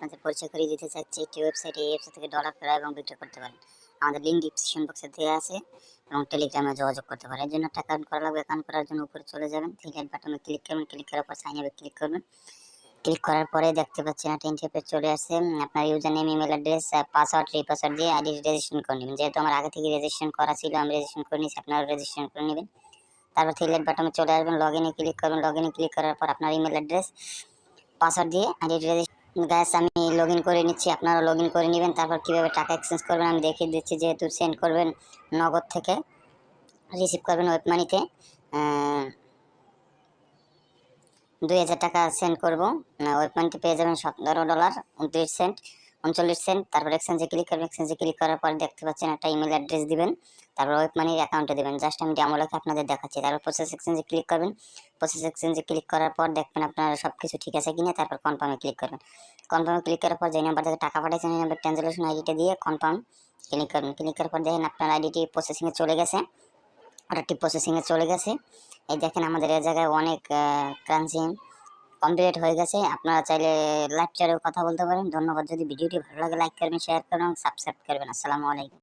আপনাদের পরিচয় করিয়ে দিতে চাচ্ছি একটি ওয়েবসাইটে। এই ওয়েবসাইট থেকে ডলার ক্রয় এবং বিক্রয় করতে পারেন। আমাদের লিঙ্ক ডিসক্রিপশন বক্সে দেওয়া আছে এবং টেলিগ্রামে যোগাযোগ করতে পারেন। এর জন্য একটা অ্যাকাউন্ট করা লাগবে। অ্যাকাউন্ট করার জন্য উপরে চলে যাবেন, থ্রি লাইন বাটনে ক্লিক করবেন, ক্লিক করার পর সাইন আপে ক্লিক করবেন। ক্লিক করার পরে দেখতে পাচ্ছেন একটা ইন্টারফেস চলে আসছে। আপনার user name, email address, password, re-password দিয়ে আইডি রেজিস্ট্রেশন করে নেবেন। যেহেতু আমার আগে থেকে রেজিস্ট্রেশন করা ছিল, আমি রেজিস্ট্রেশন করে নিয়েছি, আপনারাও রেজিস্ট্রেশন করে নেবেন। তারপর থ্রি লাইন বাটনে চলে আসবেন, লগইনে ক্লিক করবেন। লগইনে ক্লিক করার পর আপনার ইমেল অ্যাড্রেস, পাসওয়ার্ড দিয়ে আইডি গাইস আমি লগইন করে নিচ্ছি, আপনারা লগইন করে নেবেন। তারপর কিভাবে টাকা এক্সচেঞ্জ করবেন আমি দেখিয়ে দিচ্ছি। যেহেতু সেন্ড করবেন নগদ থেকে, রিসিভ করবেন ওয়েব মানিতে 2000 টাকা সেন্ড করবো। ওয়েব মানিতে পেয়ে যাবেন $17.29, 39 সেন্ট। তারপর এক্সচেঞ্জে ক্লিক করবেন। এক্সচেঞ্জে ক্লিক করার পর দেখতে পাচ্ছেন একটা ইমেল অ্যাড্রেস দিবেন, তারপর ওয়েব মানির অ্যাকাউন্টে দেবেন। জাস্ট আমি ডেমো লেখা আপনাদের দেখাচ্ছি। তারপর প্রসেস এক্সচেঞ্জে ক্লিক করবেন। প্রসেস এক্সচেঞ্জে ক্লিক করার পর দেখবেন আপনার সব কিছু ঠিক আছে কিনা। তারপর কনফার্মে ক্লিক করবেন। কনফার্মে ক্লিক করার পর যে নাম্বার থেকে টাকা পাঠাচ্ছেন এই নাম্বার ট্রানজাকশন আইডিটা দিয়ে কনফার্ম ক্লিক করবেন। ক্লিক করার পর দেখেন আপনার আইডিটি প্রসেসিংয়ে চলে গেছে, অর্ডারটি প্রসেসিংয়ে চলে গেছে। এই দেখেন আমাদের এই জায়গায় অনেক কারেন্সি কমপ্লিট হয়ে গেছে। আপনারা চাইলে লাইভ চ্যাটেও কথা বলতে পারেন। ধন্যবাদ। যদি ভিডিওটি ভালো লাগে লাইক করবেন, শেয়ার করবেন, সাবস্ক্রাইব করবেন। আসসালামু আলাইকুম।